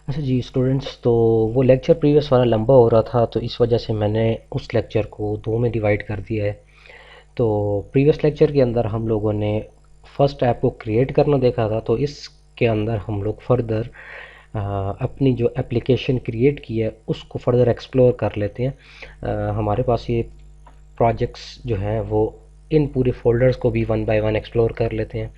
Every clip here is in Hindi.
अच्छा जी स्टूडेंट्स, तो वो लेक्चर प्रीवियस वाला लंबा हो रहा था, तो इस वजह से मैंने उस लेक्चर को दो में डिवाइड कर दिया है। तो प्रीवियस लेक्चर के अंदर हम लोगों ने फर्स्ट ऐप को क्रिएट करना देखा था, तो इसके अंदर हम लोग फर्दर अपनी जो एप्लीकेशन क्रिएट की है उसको फर्दर एक्सप्लोर कर लेते हैं। हमारे पास ये प्रोजेक्ट्स जो हैं वो इन पूरे फोल्डर्स को भी वन बाय वन एक्सप्लोर कर लेते हैं।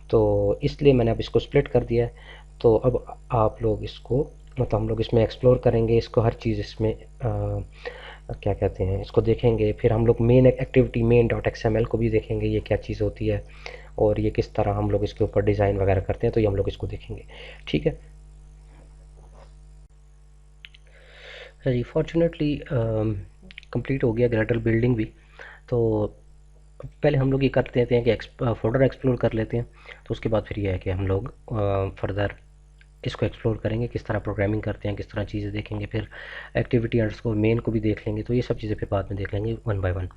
तो इसलिए मैंने अब इसको स्प्लिट कर दिया है। तो अब आप लोग इसको मतलब हम लोग इसमें एक्सप्लोर करेंगे, इसको हर चीज़ इसमें क्या कहते हैं इसको देखेंगे। फिर हम लोग main activity main dot XML को भी देखेंगे, ये क्या चीज़ होती है और ये किस तरह हम लोग इसके ऊपर डिज़ाइन वगैरह करते हैं, तो ये हम लोग इसको देखेंगे। ठीक है जी, फॉर्चुनेटली कंप्लीट हो गया ग्रेडल बिल्डिंग भी। तो पहले हम लोग ये करते हैं कि फोल्डर एक्सप्लोर कर लेते हैं। तो उसके बाद फिर ये है कि हम लोग फर्दर इसको एक्सप्लोर करेंगे, किस तरह प्रोग्रामिंग करते हैं, किस तरह चीज़ें देखेंगे। फिर एक्टिविटी अंडरस्कोर मेन को भी देख लेंगे, तो ये सब चीज़ें फिर बाद में देख लेंगे वन बाय वन।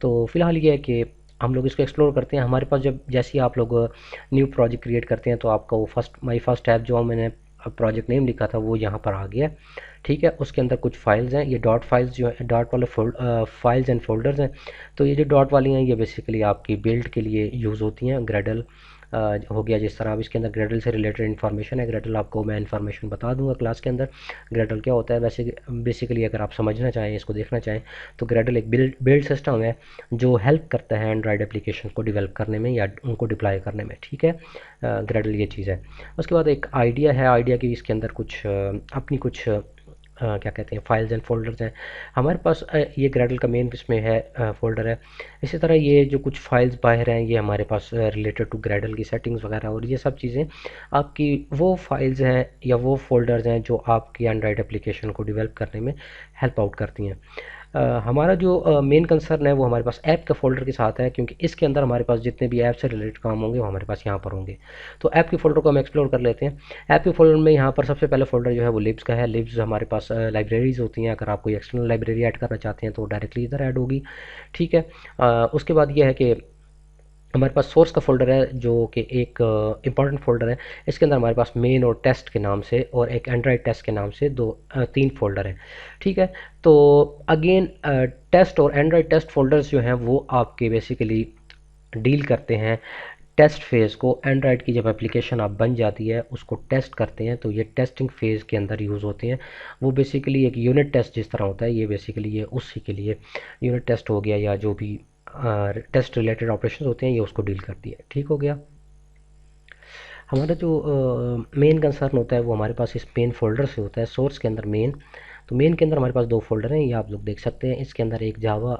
तो फिलहाल ये है कि हम लोग इसको एक्सप्लोर करते हैं। हमारे पास जब जैसे ही आप लोग न्यू प्रोजेक्ट क्रिएट करते हैं, तो आपका वो माई फर्स्ट ऐप जो मैंने प्रोजेक्ट नेम लिखा था वो यहाँ पर आ गया। ठीक है, उसके अंदर कुछ फाइल्स हैं, ये डॉट फाइल्स जो है डॉट वाले फाइल्स एंड फोल्डर्स हैं। तो ये जो डॉट वाली हैं ये बेसिकली आपकी बिल्ड के लिए यूज़ होती हैं। ग्रेडल हो गया, जिस तरह अब इसके अंदर ग्रेडल से रिलेटेड इन्फॉर्मेशन है। ग्रेडल आपको मैं इन्फॉर्मेशन बता दूंगा क्लास के अंदर ग्रेडल क्या होता है। वैसे बेसिकली अगर आप समझना चाहें, इसको देखना चाहें, तो ग्रेडल एक बिल्ड सिस्टम है जो हेल्प करता है एंड्रॉयड एप्लीकेशन को डेवलप करने में या उनको डिप्लॉय करने में। ठीक है, ग्रेडल ये चीज़ है। उसके बाद एक आइडिया है, आइडिया की इसके अंदर कुछ अपनी कुछ क्या कहते हैं फाइल्स एंड फोल्डर्स हैं। हमारे पास ये ग्रेडल का मेन इसमें है फोल्डर है। इसी तरह ये जो कुछ फाइल्स बाहर हैं ये हमारे पास रिलेटेड टू ग्रेडल की सेटिंग्स वगैरह, और ये सब चीज़ें आपकी वो फाइल्स हैं या वो फोल्डर्स हैं जो आपकी एंड्रॉयड एप्लीकेशन को डेवलप करने में हेल्प आउट करती हैं। हमारा जो मेन कंसर्न है वो हमारे पास ऐप के फ़ोल्डर के साथ है, क्योंकि इसके अंदर हमारे पास जितने भी ऐप से रिलेटेड काम होंगे वो हमारे पास यहाँ पर होंगे। तो ऐप के फ़ोल्डर को हम एक्सप्लोर कर लेते हैं। ऐप के फ़ोल्डर में यहाँ पर सबसे पहला फ़ोल्डर जो है वो लिब्स का है। लिब्स हमारे पास लाइब्रेरीज़ होती हैं। अगर आप कोई एक्सटर्नल लाइब्रेरी ऐड करना चाहते हैं तो डायरेक्टली इधर ऐड होगी। ठीक है, उसके बाद ये है कि हमारे पास सोर्स का फ़ोल्डर है जो कि एक इम्पॉर्टेंट फ़ोल्डर है। इसके अंदर हमारे पास मेन और टेस्ट के नाम से और एक एंड्रॉयड टेस्ट के नाम से तीन फ़ोल्डर हैं। ठीक है, तो अगेन टेस्ट और एंड्रॉयड टेस्ट फ़ोल्डर्स जो हैं वो आपके बेसिकली डील करते हैं टेस्ट फेज़ को। एंड्रॉयड की जब एप्लीकेशन आप बन जाती है उसको टेस्ट करते हैं, तो ये टेस्टिंग फेज़ के अंदर यूज़ होते हैं। वो बेसिकली एक यूनिट टेस्ट जिस तरह होता है, ये बेसिकली ये उसी के लिए यूनिट टेस्ट हो गया या जो भी टेस्ट रिलेटेड ऑपरेशन होते हैं ये उसको डील करती है। ठीक हो गया। हमारा जो मेन कंसर्न होता है वो हमारे पास इस मेन फोल्डर से होता है, सोर्स के अंदर मेन। तो मेन के अंदर हमारे पास दो फोल्डर हैं, ये आप लोग देख सकते हैं। इसके अंदर एक जावा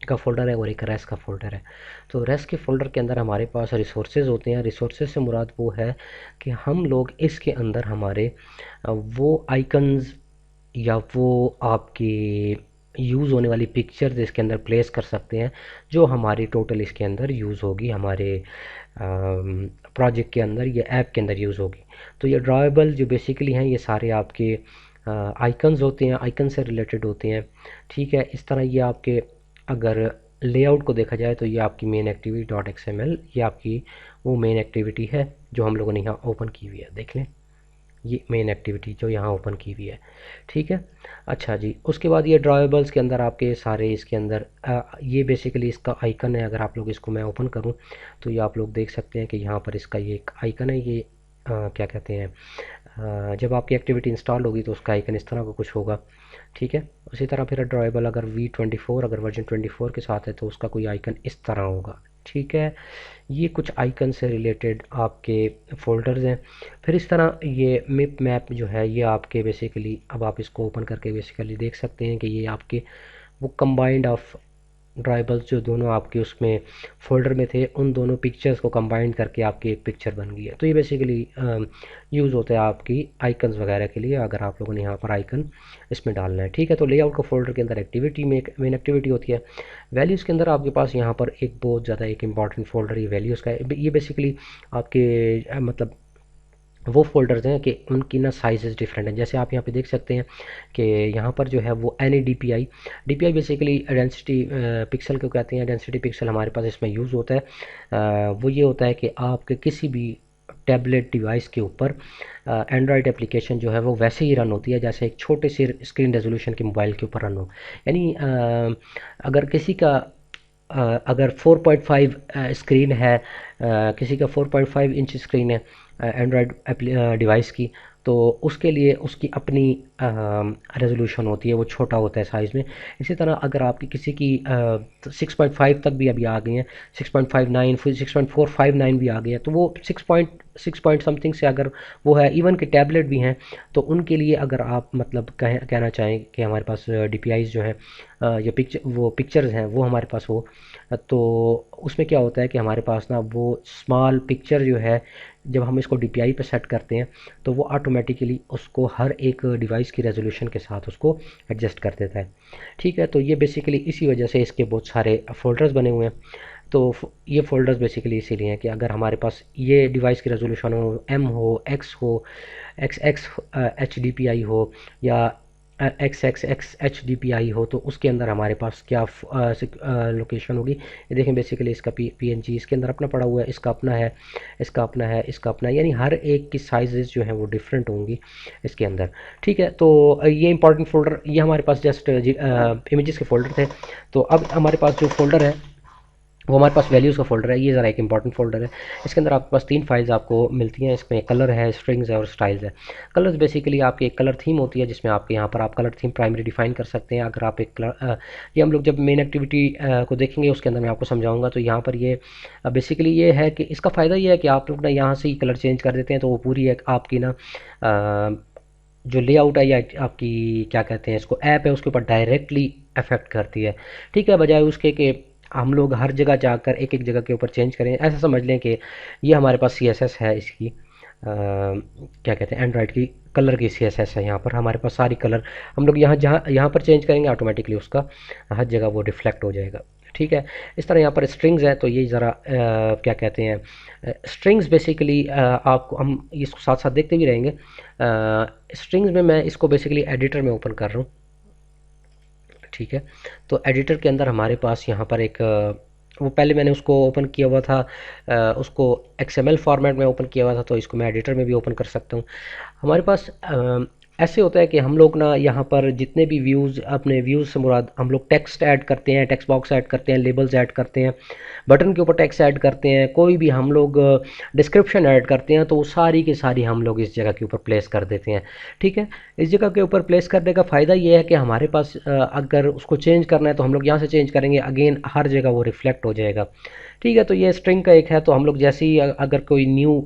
का फ़ोल्डर है और एक रेस का फ़ोल्डर है। तो रेस के फ़ोल्डर के अंदर हमारे पास रिसोर्सेज होते हैं। रिसोर्सेज से मुराद वो है कि हम लोग इसके अंदर हमारे वो आइकन्स या वो आपकी यूज़ होने वाली पिक्चर्स इसके अंदर प्लेस कर सकते हैं जो हमारी टोटल इसके अंदर यूज़ होगी, हमारे प्रोजेक्ट के अंदर या ऐप के अंदर यूज़ होगी। तो ये ड्राइबल जो बेसिकली हैं ये सारे आपके आइकन्स होते हैं, आइकन से रिलेटेड होते हैं। ठीक है, इस तरह ये आपके अगर लेआउट को देखा जाए तो ये आपकी मेन एक्टिविटी डॉट एक्सएमएल ये आपकी वो मेन एक्टिविटी है जो हम लोगों ने यहाँ ओपन की हुई है। देख लें, ये मेन एक्टिविटी जो यहाँ ओपन की हुई है। ठीक है, अच्छा जी, उसके बाद ये ड्राइबल्स के अंदर आपके सारे इसके अंदर ये बेसिकली इसका आइकन है। अगर आप लोग इसको मैं ओपन करूँ तो ये आप लोग देख सकते हैं कि यहाँ पर इसका ये एक आइकन है। ये क्या कहते हैं जब आपकी एक्टिविटी इंस्टॉल होगी तो उसका आइकन इस तरह का कुछ होगा। ठीक है, उसी तरह फिर ड्राइबल अगर V24 अगर वर्जन 24 के साथ है तो उसका कोई आइकन इस तरह होगा। ठीक है, ये कुछ आइकन से रिलेटेड आपके फ़ोल्डर्स हैं। फिर इस तरह ये मिप मैप जो है ये आपके बेसिकली अब आप इसको ओपन करके बेसिकली देख सकते हैं कि ये आपके वो कंबाइंड ऑफ ड्राइबल्स जो दोनों आपके उसमें फ़ोल्डर में थे उन दोनों पिक्चर्स को कंबाइंड करके आपकी एक पिक्चर बन गई है। तो ये बेसिकली यूज़ होता है आपकी आइकन्स वगैरह के लिए अगर आप लोगों ने यहाँ पर आइकन इसमें डालना है। ठीक है, तो लेआउट का फ़ोल्डर के अंदर एक्टिविटी में एक मेन एक्टिविटी होती है। वैल्यूज़ के अंदर आपके पास यहाँ पर एक बहुत ज़्यादा एक इंपॉर्टेंट फ़ोल्डर ये वैल्यूज़ का है। ये बेसिकली आपके मतलब वो फ़ोल्डर्स हैं कि उनकी ना साइज़ेस डिफरेंट हैं। जैसे आप यहाँ पे देख सकते हैं कि यहाँ पर जो है वो NADPI DPI basically density pixel को कहते हैं। डेंसिटी पिक्सल हमारे पास इसमें यूज़ होता है। वो ये होता है कि आपके किसी भी टैबलेट डिवाइस के ऊपर एंड्रॉयड एप्लीकेशन जो है वो वैसे ही रन होती है जैसे एक छोटे से स्क्रीन रेजोल्यूशन के मोबाइल के ऊपर रन हो। यानी अगर किसी का अगर 4.5 स्क्रीन है, किसी का 4.5 इंच स्क्रीन है एंड्रॉयड डिवाइस की, तो उसके लिए उसकी अपनी रेजोल्यूशन होती है, वो छोटा होता है साइज़ में। इसी तरह अगर आपकी किसी की 6.5 तक भी अभी आ गई हैं, 6.59 फिर 6.459 भी आ गई है, तो वो 6 पॉइंट समथिंग से अगर वो है, इवन के टैबलेट भी हैं, तो उनके लिए अगर आप मतलब कहना चाहें कि हमारे पास DPIs जो हैं या पिक्चर्स हैं वो हमारे पास हो, तो उसमें क्या होता है कि हमारे पास ना वो स्मॉल पिक्चर जो है, जब हम इसको DPI पे सेट करते हैं तो वो ऑटोमेटिकली उसको हर एक डिवाइस की रेजोल्यूशन के साथ उसको एडजस्ट कर देता है। ठीक है, तो ये बेसिकली इसी वजह से इसके बहुत सारे फ़ोल्डर्स बने हुए हैं। तो ये फ़ोल्डर्स बेसिकली इसीलिए हैं कि अगर हमारे पास ये डिवाइस की रेजोल्यूशन हो, M हो, X हो, XX HDPI हो, या XXX HDPI हो, तो उसके अंदर हमारे पास क्या लोकेशन होगी। ये देखें बेसिकली इसका PNG इसके अंदर अपना पड़ा हुआ है, इसका अपना है, इसका अपना है, इसका अपना है, यानी हर एक की साइजेस जो हैं वो डिफरेंट होंगी इसके अंदर। ठीक है, तो ये इंपॉर्टेंट फ़ोल्डर, ये हमारे पास जस्ट इमेजेस के फ़ोल्डर थे। तो अब हमारे पास जो फ़ोल्डर है वो हमारे पास वैल्यूज़ का फ़ोल्डर है। ये ज़रा एक इंपॉर्टेंट फ़ोल्डर है। इसके अंदर आपके पास 3 फाइल्स आपको मिलती हैं। इसमें कलर है, स्ट्रिंग्स है और स्टाइल्स है। कलर्स बेसिकली आपकी एक कलर थीम होती है जिसमें आपके यहाँ पर आप कलर थीम प्राइमरी डिफाइन कर सकते हैं। अगर आप एक कलर ये हम लोग जब मेन एक्टिविटी को देखेंगे उसके अंदर मैं आपको समझाऊंगा। तो यहाँ पर ये बेसिकली ये है कि इसका फ़ायदा ये है कि आप लोग ना यहाँ से ही कलर चेंज कर देते हैं, तो वो पूरी एक आपकी ना जो लेआउट है या आपकी क्या कहते हैं इसको ऐप है उसके ऊपर डायरेक्टली अफेक्ट करती है। ठीक है, बजाय उसके कि हम लोग हर जगह जाकर एक एक जगह के ऊपर चेंज करें। ऐसा समझ लें कि ये हमारे पास CSS है इसकी क्या कहते हैं एंड्रॉयड की कलर की CSS है। यहाँ पर हमारे पास सारी कलर हम लोग यहाँ पर चेंज करेंगे, ऑटोमेटिकली उसका हर जगह वो रिफ्लेक्ट हो जाएगा। ठीक है, इस तरह यहाँ पर स्ट्रिंग्स है, तो ये ज़रा क्या कहते हैं स्ट्रिंग्स बेसिकली आपको हम इसको साथ साथ देखते भी रहेंगे। स्ट्रिंग्स में मैं इसको बेसिकली एडिटर में ओपन कर रहा हूँ। ठीक है, तो एडिटर के अंदर हमारे पास यहाँ पर एक वो पहले मैंने उसको ओपन किया हुआ था, उसको XML फॉर्मेट में ओपन किया हुआ था, तो इसको मैं एडिटर में भी ओपन कर सकता हूँ। हमारे पास ऐसे होता है कि हम लोग ना यहाँ पर जितने भी व्यूज़, अपने व्यूज़ से मुराद हम लोग टेक्स्ट ऐड करते हैं, टेक्स्ट बॉक्स ऐड करते हैं, लेबल्स ऐड करते हैं, बटन के ऊपर टेक्स्ट ऐड करते हैं, कोई भी हम लोग डिस्क्रिप्शन ऐड करते हैं, तो वो सारी की सारी हम लोग इस जगह के ऊपर प्लेस कर देते हैं। ठीक है, इस जगह के ऊपर प्लेस करने का फ़ायदा ये है कि हमारे पास अगर उसको चेंज करना है तो हम लोग यहाँ से चेंज करेंगे, अगेन हर जगह वो रिफ्लेक्ट हो जाएगा। ठीक है, तो ये स्ट्रिंग का एक है। तो हम लोग जैसे ही अगर कोई न्यू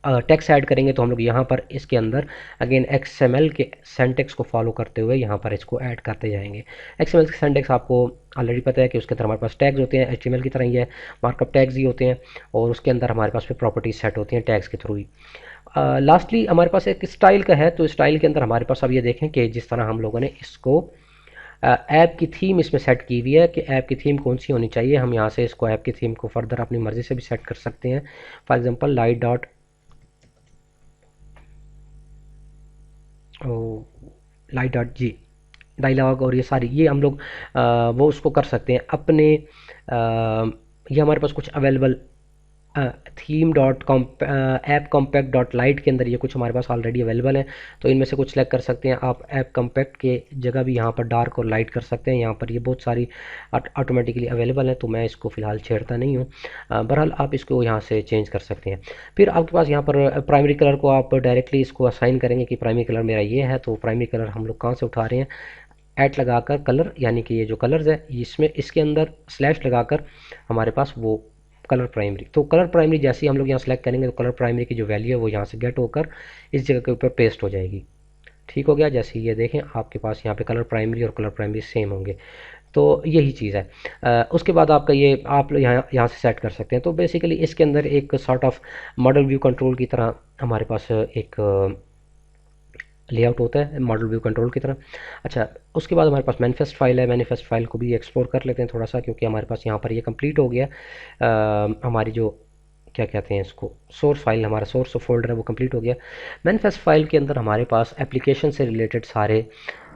टेक्स्ट ऐड करेंगे तो हम लोग यहाँ पर इसके अंदर अगेन XML के सेंटेक्स को फॉलो करते हुए यहाँ पर इसको ऐड करते जाएंगे। XML के सेंटेक्स आपको ऑलरेडी पता है कि उसके अंदर हमारे पास टैग्स होते हैं, HTML की तरह ही है, मार्कअप टैग्स ही होते हैं, और उसके अंदर हमारे पास फिर प्रॉपर्टीज सेट होती हैं टैग्स के थ्रू ही। लास्टली हमारे पास एक स्टाइल का है। तो स्टाइल के अंदर हमारे पास अब ये देखें कि जिस तरह हम लोगों ने इसको ऐप की थीम इसमें सेट की हुई है कि ऐप की थीम कौन सी होनी चाहिए। हम यहाँ से इसको ऐप की थीम को फर्दर अपनी मर्ज़ी से भी सेट कर सकते हैं। फॉर एग्जांपल लाइट.जी डायलॉग और ये सारी ये हम लोग वो उसको कर सकते हैं अपने ये हमारे पास कुछ available theme dot com app compact dot light के अंदर ये कुछ हमारे पास ऑलरेडी अवेलेबल है। तो इनमें से कुछ सेलेक्ट कर सकते हैं आप। ऐप कॉम्पैक्ट के जगह भी यहाँ पर डार्क और लाइट कर सकते हैं। यहाँ पर ये बहुत सारी ऑटोमेटिकली अवेलेबल है, तो मैं इसको फ़िलहाल छेड़ता नहीं हूँ। बहरहाल आप इसको यहाँ से चेंज कर सकते हैं। फिर आपके पास यहाँ पर प्राइमरी कलर को आप डायरेक्टली इसको असाइन करेंगे कि प्राइमरी कलर मेरा ये है। तो प्राइमरी कलर हम लोग कहाँ से उठा रहे हैं, ऐट लगाकर कलर, यानी कि ये जो कलर्स है इसमें इसके अंदर स्लैश लगाकर हमारे पास वो कलर प्राइमरी। तो कलर प्राइमरी जैसे ही हम लोग यहाँ सेलेक्ट करेंगे तो कलर प्राइमरी की जो वैल्यू है वो यहाँ से गेट होकर इस जगह के ऊपर पेस्ट हो जाएगी। ठीक हो गया, जैसे ये देखें आपके पास यहाँ पे कलर प्राइमरी और कलर प्राइमरी सेम होंगे। तो यही चीज़ है। उसके बाद आपका ये आप यहाँ से सेट कर सकते हैं। तो बेसिकली इसके अंदर एक sort of model view control की तरह हमारे पास एक लेआउट होता है, मॉडल व्यू कंट्रोल की तरह। अच्छा, उसके बाद हमारे पास मैनिफेस्ट फाइल है। मैनिफेस्ट फाइल को भी एक्सप्लोर कर लेते हैं थोड़ा सा, क्योंकि हमारे पास यहाँ पर ये कंप्लीट हो गया। हमारी जो क्या कहते हैं इसको सोर्स फाइल, हमारा सोर्स फोल्डर है वो कंप्लीट हो गया। मैनिफेस्ट फाइल के अंदर हमारे पास एप्लीकेशन से रिलेटेड सारे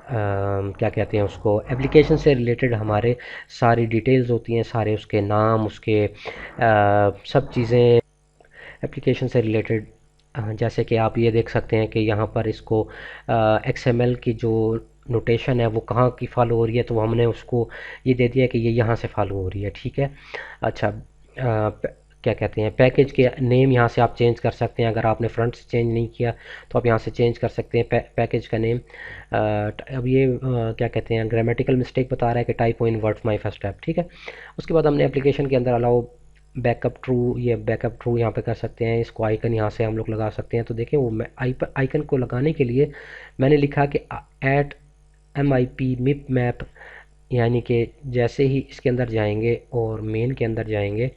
क्या कहते हैं उसको, एप्लीकेशन से रिलेटेड हमारे सारी डिटेल्स होती हैं, सारे उसके नाम, उसके सब चीज़ें एप्लीकेशन से रिलेटेड जैसे कि आप ये देख सकते हैं कि यहाँ पर इसको XML की जो नोटेशन है वो कहाँ की फॉलो हो रही है, तो हमने उसको ये दे दिया कि ये यहाँ से फॉलो हो रही है। ठीक है। अच्छा, क्या कहते हैं, पैकेज के नेम यहाँ से आप चेंज कर सकते हैं। अगर आपने फ्रंट से चेंज नहीं किया तो आप यहाँ से चेंज कर सकते हैं पैकेज का नेम। अब ये क्या कहते हैं, ग्रामेटिकल मिस्टेक बता रहा है कि typo in words my first step. ठीक है। उसके बाद हमने एप्लीकेशन के अंदर अलाउ बैकअप ट्रू, ये बैकअप ट्रू यहाँ पे कर सकते हैं। इसको आइकन यहाँ से हम लोग लगा सकते हैं। तो देखें, वो आइकन को लगाने के लिए मैंने लिखा कि एट MIP मिप मैप, यानी कि जैसे ही इसके अंदर जाएंगे और मेन के अंदर जाएंगे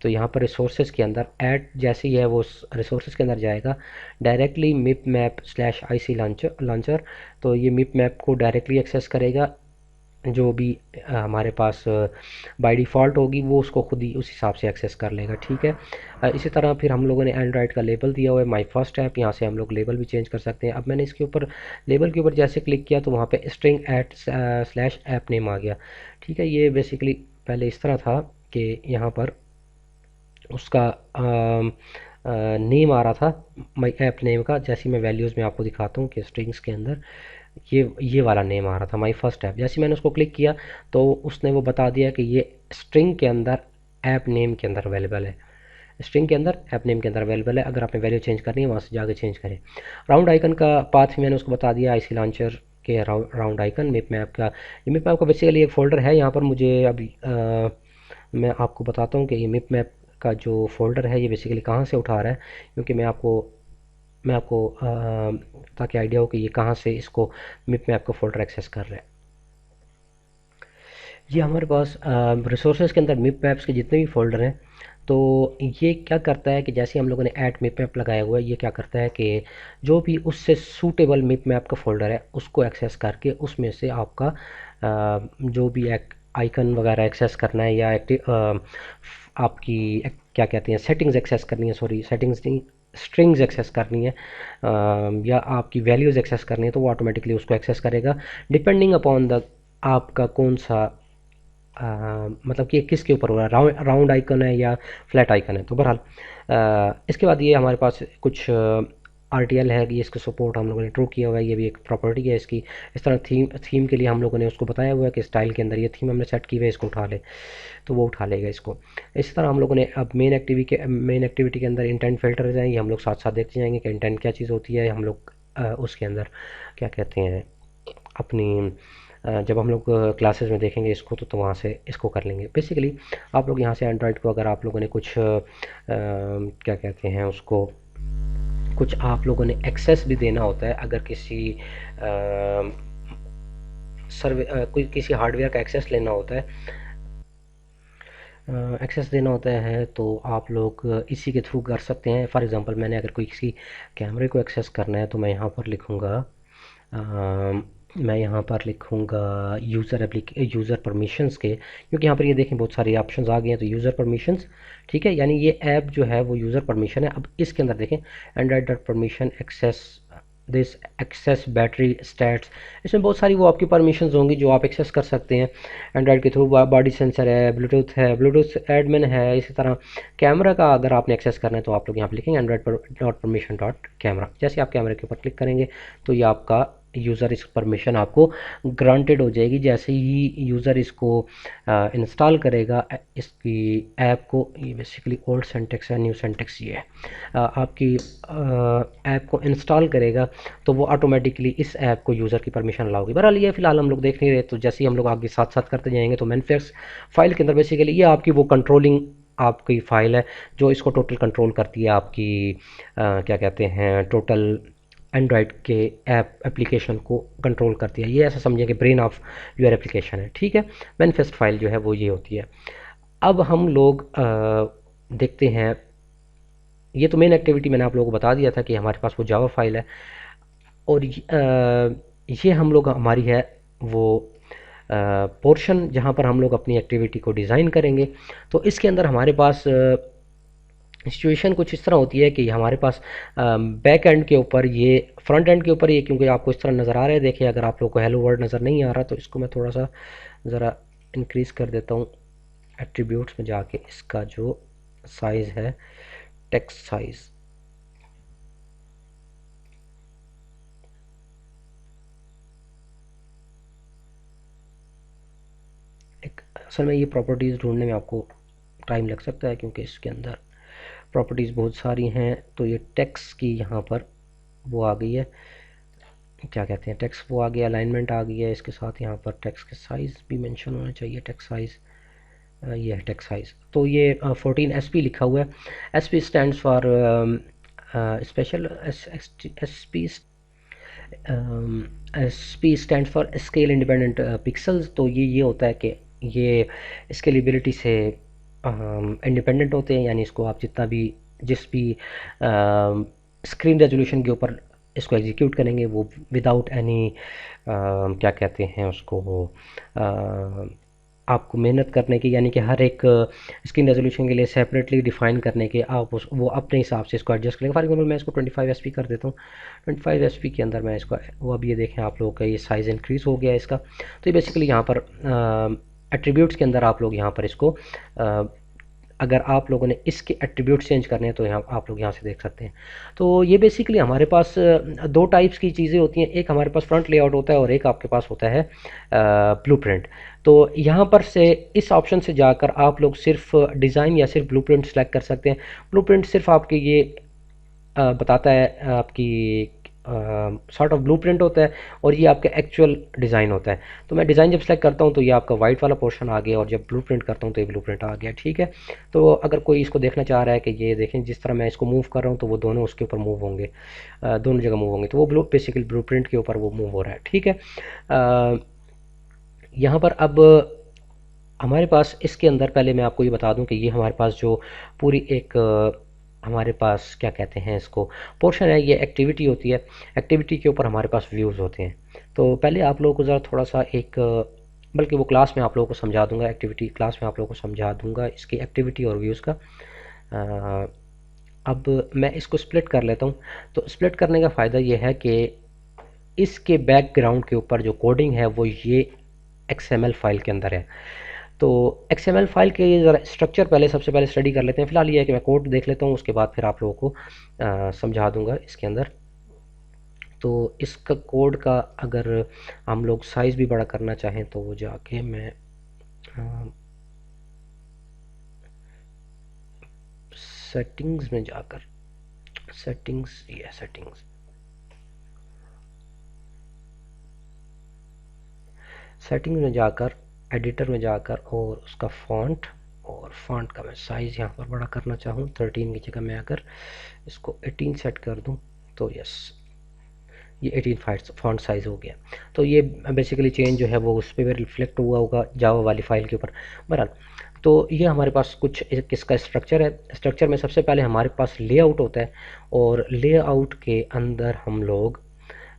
तो यहाँ पर रिसोर्सेज के अंदर ऐड जैसे ही है वो रिसोर्सेज के अंदर जाएगा directly mipmap slash IC launcher. तो ये मिप मैप को डायरेक्टली एक्सेस करेगा, जो भी हमारे पास बाय डिफ़ॉल्ट होगी वो उसको खुद ही उस हिसाब से एक्सेस कर लेगा। ठीक है। इसी तरह फिर हम लोगों ने एंड्रॉयड का लेबल दिया हुआ है माय फर्स्ट ऐप, यहाँ से हम लोग लेबल भी चेंज कर सकते हैं। अब मैंने इसके ऊपर लेबल के ऊपर जैसे क्लिक किया तो वहाँ पे string at slash app name आ गया। ठीक है। ये बेसिकली पहले इस तरह था कि यहाँ पर उसका नेम आ रहा था माई ऐप नेम का। जैसे मैं वैल्यूज़ में आपको दिखाता हूँ कि स्ट्रिंग्स के अंदर ये वाला नेम आ रहा था माई फर्स्ट ऐप। जैसे मैंने उसको क्लिक किया तो उसने वो बता दिया कि ये स्ट्रिंग के अंदर ऐप नेम के अंदर अवेलेबल है, स्ट्रिंग के अंदर ऐप नेम के अंदर अवेलेबल है। अगर आपने वैल्यू चेंज करनी है वहाँ से जाकर चेंज करें। राउंड आइकन का पाथ भी मैंने उसको बता दिया, IC लॉन्चर के राउंड आइकन मिप मैप का। ये मिप मैप का बेसिकली एक फ़ोल्डर है यहाँ पर। मुझे अभी मैं आपको बताता हूँ कि ये मिप मैप का जो फ़ोल्डर है ये बेसिकली कहाँ से उठा रहा है, क्योंकि मैं आपको ताकि आइडिया हो कि ये कहाँ से इसको मिप मैप का फ़ोल्डर एक्सेस कर रहा है। ये हमारे पास रिसोर्सेज के अंदर मिप मैप्स के जितने भी फ़ोल्डर हैं, तो ये क्या करता है कि जैसे हम लोगों ने ऐड मिप मैप लगाया हुआ है, ये क्या करता है कि जो भी उससे सूटेबल मिप मैप का फ़ोल्डर है उसको एक्सेस करके उसमें से आपका जो भी आइकन वगैरह एक्सेस करना है या आपकी क्या कहते हैं सेटिंग्स एक्सेस करनी है, सॉरी सेटिंग्स नहीं, स्ट्रिंग्स एक्सेस करनी है या आपकी वैल्यूज़ एक्सेस करनी है, तो वो ऑटोमेटिकली उसको एक्सेस करेगा डिपेंडिंग अपॉन द आपका कौन सा मतलब कि किसके ऊपर हो रहा है, राउंड आइकन है या फ्लैट आइकन है। तो बहरहाल इसके बाद ये हमारे पास कुछ RTL है, ये इसको सपोर्ट हम लोगों ने ट्रू किया हुआ है। ये भी एक प्रॉपर्टी है इसकी। इस तरह थीम के लिए हम लोगों ने उसको बताया हुआ है कि स्टाइल के अंदर ये थीम हमने सेट की हुई है, इसको उठा ले तो वो उठा लेगा इसको। इसी तरह हम लोगों ने अब मेन एक्टिविटी के अंदर इंटेंट फिल्टर जाएंगे, हम लोग साथ साथ देखते जाएंगे कि इंटेंट क्या चीज़ होती है। हम लोग उसके अंदर क्या कहते हैं अपनी जब हम लोग क्लासेस में देखेंगे इसको तो वहाँ से इसको कर लेंगे। बेसिकली आप लोग यहाँ से एंड्रॉयड को अगर आप लोगों ने कुछ क्या कहते हैं उसको कुछ आप लोगों ने एक्सेस भी देना होता है, अगर किसी कोई किसी हार्डवेयर का एक्सेस लेना होता है, एक्सेस देना होता है तो आप लोग इसी के थ्रू कर सकते हैं। फॉर एग्ज़ाम्पल मैंने अगर कोई किसी कैमरे को एक्सेस करना है तो मैं यहाँ पर लिखूँगा यूज़र परमिशंस के, क्योंकि यहाँ पर ये देखें बहुत सारे ऑप्शंस आ गए हैं। तो यूज़र परमिशंस, ठीक है, यानी ये ऐप जो है वो यूज़र परमिशन है। अब इसके अंदर देखें Android dot permission access this access battery stats, इसमें बहुत सारी वो आपकी परमिशंस होंगी जो आप एक्सेस कर सकते हैं एंड्रॉयड के थ्रू। बॉडी सेंसर है, ब्लूटूथ एडमिन है। इसी तरह कैमरा का अगर आपने एक्सेस करना है तो आप लोग यहाँ पर लिखेंगे Android dot permission dot camera. जैसे आप कैमरे के ऊपर क्लिक करेंगे तो ये आपका यूज़र इस परमिशन आपको ग्रांटेड हो जाएगी। जैसे ही यूज़र इसको इंस्टॉल करेगा इसकी ऐप को, ये बेसिकली ओल्ड सिंटैक्स है, न्यू सिंटैक्स ये है, आपकी ऐप को इंस्टॉल करेगा तो वो ऑटोमेटिकली इस ऐप को यूज़र की परमिशन अलाउगी। बहरहाल ये फ़िलहाल हम लोग देख नहीं रहे, तो जैसे ही हम लोग आगे साथ साथ करते जाएंगे तो मैनिफेस्ट फाइल के अंदर बेसिकली ये आपकी वो कंट्रोलिंग आपकी फ़ाइल है जो इसको टोटल कंट्रोल करती है आपकी क्या कहते हैं टोटल एंड्रॉयड के एप्लीकेशन को कंट्रोल करती है। ये ऐसा समझें कि ब्रेन ऑफ योर एप्लीकेशन है। ठीक है। मैनिफेस्ट फाइल जो है वो ये होती है। अब हम लोग देखते हैं, ये तो मेन एक्टिविटी मैंने आप लोगों को बता दिया था कि हमारे पास वो जावा फाइल है, और ये हम लोग हमारी है वो पोर्शन जहाँ पर हम लोग अपनी एक्टिविटी को डिज़ाइन करेंगे। तो इसके अंदर हमारे पास सिचुएशन कुछ इस तरह होती है कि हमारे पास बैक एंड के ऊपर ये फ्रंट एंड के ऊपर ये, क्योंकि आपको इस तरह नज़र आ रहा है। देखिए अगर आप लोग को हेलो वर्ड नज़र नहीं आ रहा तो इसको मैं थोड़ा सा ज़रा इंक्रीज़ कर देता हूँ एट्रीब्यूट्स में जाके। इसका जो साइज़ है टेक्स्ट साइज़ असल में ये प्रॉपर्टीज़ ढूंढने में आपको टाइम लग सकता है क्योंकि इसके अंदर प्रॉपर्टीज़ बहुत सारी हैं। तो ये टेक्स्ट की यहाँ पर वो आ गई है, क्या कहते हैं, टेक्स्ट वो आ गया, अलाइनमेंट आ गई है। इसके साथ यहाँ पर टेक्स्ट के साइज़ भी मेंशन होना चाहिए, टेक्स्ट साइज़, ये है टेक्स्ट साइज़। तो ये 14 SP लिखा हुआ है। SP stands for special, SP stand for scale independent pixels. तो ये होता है कि ये स्केलेबिलिटी से इंडिपेंडेंट होते हैं, यानी इसको आप जितना भी जिस भी स्क्रीन रेजोल्यूशन के ऊपर इसको एग्जीक्यूट करेंगे वो विदाउट एनी क्या कहते हैं उसको, आपको मेहनत करने की, यानी कि हर एक स्क्रीन रेजोल्यूशन के लिए सेपरेटली डिफाइन करने के आप वो अपने हिसाब से इसको एडजस्ट करेंगे। फॉर एग्जाम्पल मैं इसको 25 SP कर देता हूँ। 25 SP के अंदर मैं इसको, वो अब ये देखें आप लोगों का ये साइज़ इंक्रीज़ हो गया है इसका। तो ये बेसिकली यहाँ पर एट्रीब्यूट्स के अंदर आप लोग यहाँ पर इसको अगर आप लोगों ने इसके एट्रीब्यूट चेंज करने हैं तो यहाँ आप लोग यहाँ से देख सकते हैं। तो ये बेसिकली हमारे पास दो टाइप्स की चीज़ें होती हैं, एक हमारे पास फ्रंट लेआउट होता है और एक आपके पास होता है ब्लूप्रिंट। तो यहाँ पर से इस ऑप्शन से जाकर आप लोग सिर्फ डिज़ाइन या सिर्फ ब्लूप्रिंट सेलेक्ट कर सकते हैं। ब्लूप्रिंट सिर्फ आपके ये बताता है आपकी सॉर्ट ऑफ ब्लूप्रिंट होता है और ये आपका एक्चुअल डिज़ाइन होता है। तो मैं डिज़ाइन जब सेलेक्ट करता हूँ तो ये आपका वाइट वाला पोर्शन आ गया और जब ब्लूप्रिंट करता हूँ तो ये ब्लूप्रिंट आ गया, ठीक है। तो अगर कोई इसको देखना चाह रहा है कि ये देखें जिस तरह मैं इसको मूव कर रहा हूँ तो वो दोनों उसके ऊपर मूव होंगे, दोनों जगह मूव होंगे, तो वो बेसिकली ब्लूप्रिंट के ऊपर वो मूव हो रहा है, ठीक है। यहाँ पर अब हमारे पास इसके अंदर पहले मैं आपको ये बता दूं कि ये हमारे पास जो पूरी एक हमारे पास क्या कहते हैं इसको पोर्शन है, ये एक्टिविटी होती है। एक्टिविटी के ऊपर हमारे पास व्यूज़ होते हैं। तो पहले आप लोगों को ज़रा थोड़ा सा एक, बल्कि वो क्लास में आप लोगों को समझा दूंगा, एक्टिविटी क्लास में आप लोगों को समझा दूंगा इसकी एक्टिविटी और व्यूज़ का। अब मैं इसको स्प्लिट कर लेता हूँ। तो स्प्लिट करने का फ़ायदा ये है कि इसके बैकग्राउंड के ऊपर जो कोडिंग है वो ये XML फाइल के अंदर है। तो XML फाइल के ज़रा स्ट्रक्चर पहले सबसे पहले स्टडी कर लेते हैं। फ़िलहाल ये है कि मैं कोड देख लेता हूँ, उसके बाद फिर आप लोगों को समझा दूंगा इसके अंदर। तो इसका कोड का अगर हम लोग साइज़ भी बड़ा करना चाहें तो वो जाके मैं सेटिंग्स में जाकर, सेटिंग्स, ये सेटिंग्स, सेटिंग्स में जाकर एडिटर में जाकर और उसका फ़ॉन्ट, और फ़ॉन्ट का मैं साइज़ यहाँ पर बड़ा करना चाहूँ 13 की जगह मैं अगर इसको 18 सेट कर दूँ तो यस, ये 18 फ़ॉन्ट साइज़ हो गया। तो ये बेसिकली चेंज जो है वो उस पर भी रिफ्लेक्ट हुआ होगा जावा वाली फ़ाइल के ऊपर। बहरहाल तो ये हमारे पास कुछ किसका स्ट्रक्चर है। स्ट्रक्चर में सबसे पहले हमारे पास लेआउट होता है और लेआउट के अंदर हम लोग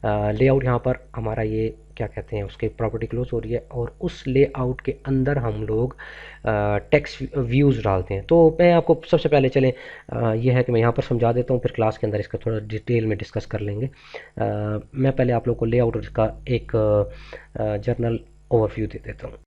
लेआउट, यहाँ पर हमारा ये क्या कहते हैं उसके प्रॉपर्टी क्लोज हो रही है और उस लेआउट के अंदर हम लोग टेक्स्ट व्यूज़ डालते हैं। तो मैं आपको सबसे पहले चलें यह है कि मैं यहाँ पर समझा देता हूँ, फिर क्लास के अंदर इसका थोड़ा डिटेल में डिस्कस कर लेंगे। मैं पहले आप लोग को लेआउट का एक जर्नल ओवरव्यू दे देता हूँ।